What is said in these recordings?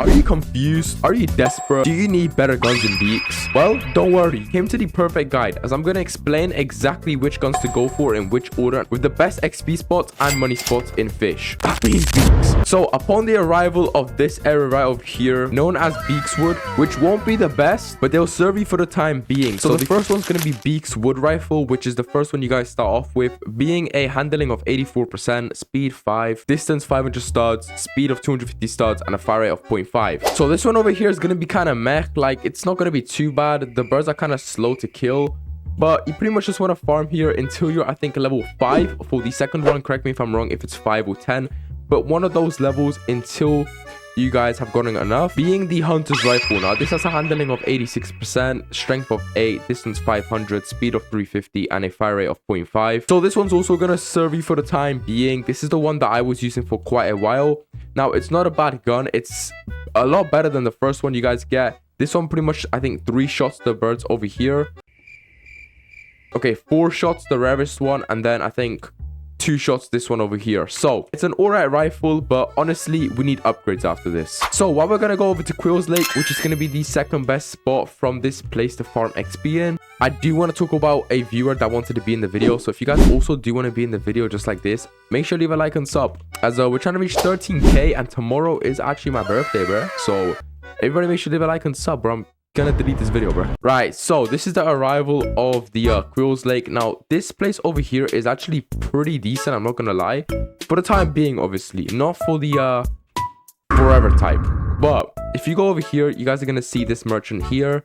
Are you confused? Are you desperate? Do you need better guns and beaks? Well, don't worry, you came to the perfect guide, as I'm going to explain exactly which guns to go for in which order with the best XP spots and money spots in fish. That means beaks. So upon the arrival of this area right over here, known as Beaks Wood, which won't be the best, but they'll serve you for the time being. So the first one's going to be Beaks Wood Rifle, which is the first one you guys start off with, being a handling of 84%, speed 5, distance 500 studs, speed of 250 studs, and a fire rate of 0.5. So this one over here is going to be kind of meh. Like, it's not going to be too bad. The birds are kind of slow to kill, but you pretty much just want to farm here until you're, I think, level 5 for the second one. Correct me if I'm wrong if it's 5 or 10, but one of those levels until you guys have gotten enough, being the Hunter's Rifle. Now this has a handling of 86%, strength of 8, distance 500, speed of 350, and a fire rate of 0.5. So this one's also going to serve you for the time being. This is the one that I was using for quite a while. Now it's not a bad gun, it's a lot better than the first one you guys get. This one pretty much, I think, 3 shots the birds over here. Okay, 4 shots the rarest one, and then I think 2 shots this one over here. So it's an alright rifle, but honestly we need upgrades after this. So while we're gonna go over to Quills Lake, which is gonna be the second best spot from this place to farm XP in, I do want to talk about a viewer that wanted to be in the video. So if you guys also do want to be in the video just like this, make sure to leave a like and sub, as we're trying to reach 13k, and tomorrow is actually my birthday, bro. So everybody make sure to leave a like and sub, bro. I'm gonna delete this video, bro. Right, so this is the arrival of the Quills Lake. Now this place over here is actually pretty decent, I'm not gonna lie, for the time being. Obviously not for the forever type, but if you go over here, you guys are gonna see this merchant here,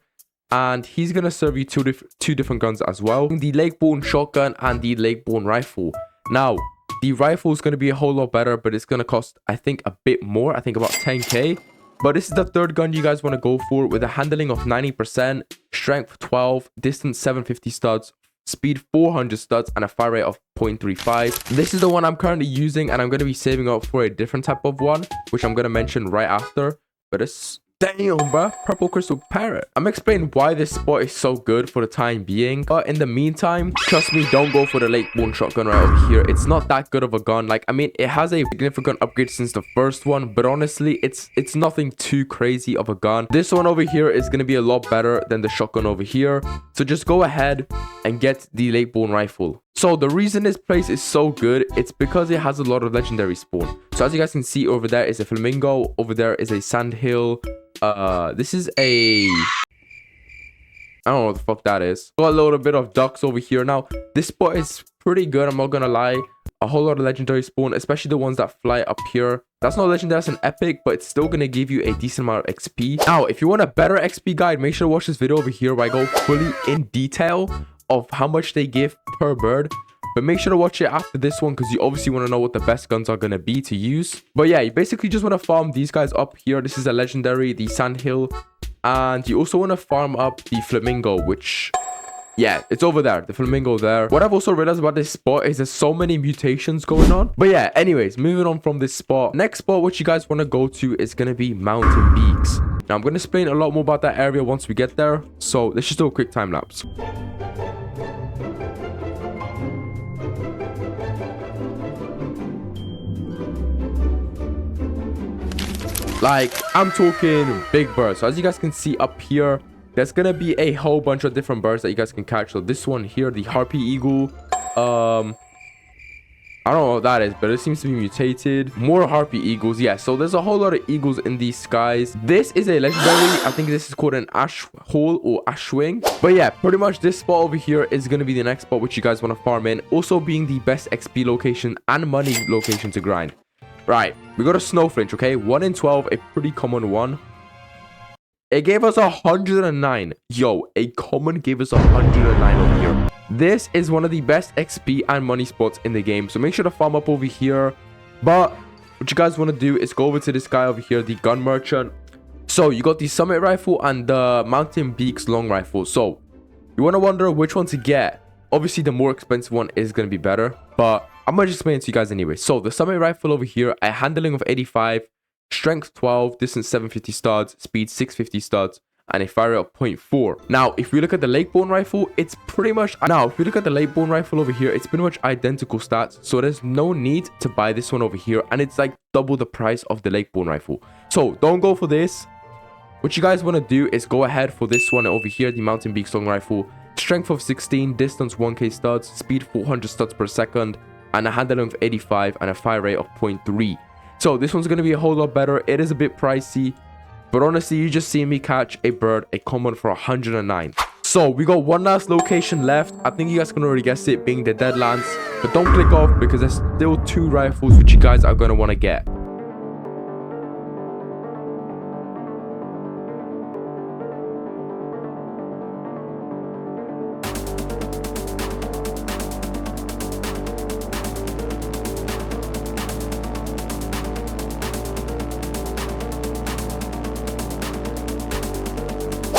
and he's gonna serve you two different guns as well, the lake-borne shotgun and the lake-borne rifle. Now the rifle is gonna be a whole lot better, but it's gonna cost, I think, a bit more. I think about 10k. But this is the third gun you guys want to go for, with a handling of 90%, strength 12, distance 750 studs, speed 400 studs, and a fire rate of 0.35. This is the one I'm currently using, and I'm going to be saving up for a different type of one, which I'm going to mention right after. But it's... damn, bro. Purple Crystal Parrot. I'm explaining why this spot is so good for the time being. But in the meantime, trust me, don't go for the lake-borne shotgun right over here. It's not that good of a gun. Like, I mean, it has a significant upgrade since the first one, but honestly, it's nothing too crazy of a gun. This one over here is going to be a lot better than the shotgun over here. So just go ahead and get the lake-borne rifle. So the reason this place is so good, it's because it has a lot of legendary spawn. So as you guys can see, over there is a flamingo, over there is a sandhill. This is a... I don't know what the fuck that is. Got a little bit of ducks over here. Now this spot is pretty good, I'm not gonna lie. A whole lot of legendary spawn, especially the ones that fly up here. That's not legendary, that's an epic, but it's still gonna give you a decent amount of XP. Now if you want a better XP guide, make sure to watch this video over here where I go fully in detail of how much they give per bird. But make sure to watch it after this one, because you obviously want to know what the best guns are going to be to use. But yeah, you basically just want to farm these guys up here. This is a legendary, the sandhill, and you also want to farm up the flamingo, which... yeah, it's over there, the flamingo there. What I've also realized about this spot is there's so many mutations going on. But yeah, anyways, moving on from this spot. Next spot which you guys want to go to is going to be Mountain Beaks. Now I'm going to explain a lot more about that area once we get there. So let's just do a quick time lapse. Like, I'm talking big birds. So as you guys can see up here, there's gonna be a whole bunch of different birds that you guys can catch. So this one here, the harpy eagle, I don't know what that is, but it seems to be mutated. More harpy eagles. Yeah, so there's a whole lot of eagles in these skies. This is a legendary. I think this is called an ash hole or ash wing. But yeah, pretty much this spot over here is going to be the next spot which you guys want to farm in, also being the best XP location and money location to grind. Right, we got a snowflinch. Okay, 1 in 12, a pretty common one. It gave us 109. Yo, a common gave us 109 over here. This is one of the best XP and money spots in the game, so make sure to farm up over here. But what you guys want to do is go over to this guy over here, the gun merchant. So you got the summit rifle and the Mountain Beaks long rifle. So you want to wonder which one to get. Obviously the more expensive one is going to be better, but I'm going to just explain it to you guys anyway. So the summit rifle over here, a handling of 85, strength 12, distance 750 studs, speed 650 studs, and a fire rate of 0.4. Now, if we look at the Lakebone rifle, it's pretty much... Now, if we look at the Lakebone rifle over here, it's pretty much identical stats. So there's no need to buy this one over here. And it's like double the price of the Lakebone rifle. So don't go for this. What you guys want to do is go ahead for this one over here, the Mountain Beaks long rifle. Strength of 16, distance 1k studs, speed 400 studs per second, and a handle length of 85 and a fire rate of 0.3. So this one's going to be a whole lot better. It is a bit pricey. But honestly, you just see me catch a bird, a common for 109. So we got one last location left. I think you guys can already guess it, being the Deadlands. But don't click off because there's still 2 rifles which you guys are going to want to get.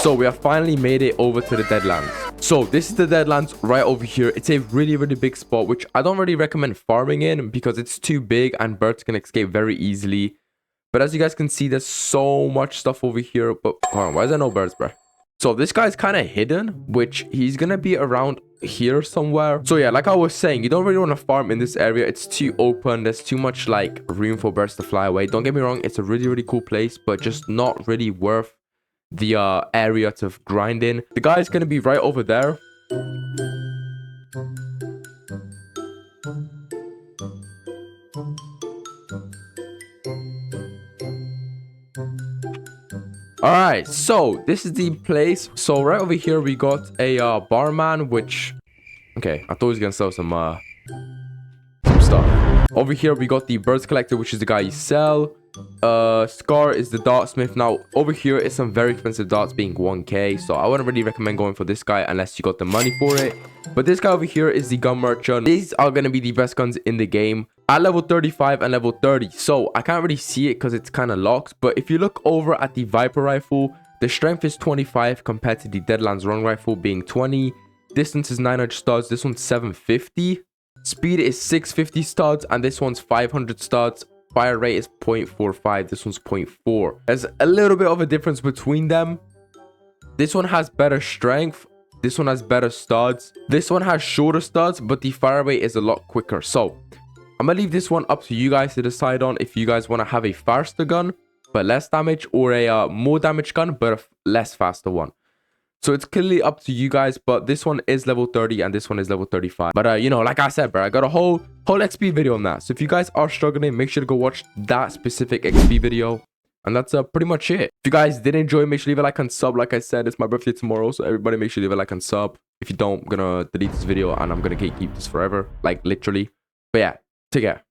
So we have finally made it over to the Deadlands. So this is the Deadlands right over here. It's a really big spot, which I don't really recommend farming in because it's too big and birds can escape very easily. But as you guys can see, there's so much stuff over here. But hold on, why is there no birds, bro? So this guy's kind of hidden, which he's gonna be around here somewhere. So yeah, like I was saying, you don't really want to farm in this area. It's too open. There's too much like room for birds to fly away. Don't get me wrong, it's a really cool place, but just not really worth the area to grind in. The guy is going to be right over there. Alright, so this is the place. So right over here we got a barman, which... Okay, I thought he was going to sell some stuff. Over here we got the birds collector, which is the guy you sell. Scar is the dartsmith. Now over here is some very expensive darts, being 1k, so I wouldn't really recommend going for this guy unless you got the money for it. But this guy over here is the gun merchant. These are going to be the best guns in the game at level 35 and level 30. So I can't really see it because it's kind of locked, but if you look over at the Viper rifle, the strength is 25 compared to the Deadlands long rifle being 20. Distance is 900 studs. This one's 750. Speed is 650 studs and this one's 500 studs. Fire rate is 0.45. This one's 0.4. There's a little bit of a difference between them. This one has better strength. This one has better studs. This one has shorter studs, but the fire rate is a lot quicker. So I'm gonna leave this one up to you guys to decide on if you guys want to have a faster gun but less damage, or a more damage gun but a less faster one. So it's clearly up to you guys, but this one is level 30 and this one is level 35. But you know, like I said, bro, I got a whole XP video on that. So if you guys are struggling, make sure to go watch that specific XP video. And that's pretty much it. If you guys did enjoy, make sure to leave a like and sub. Like I said, it's my birthday tomorrow, so everybody make sure to leave a like and sub. If you don't, I'm gonna delete this video and I'm gonna keep this forever, like literally. But yeah, take care.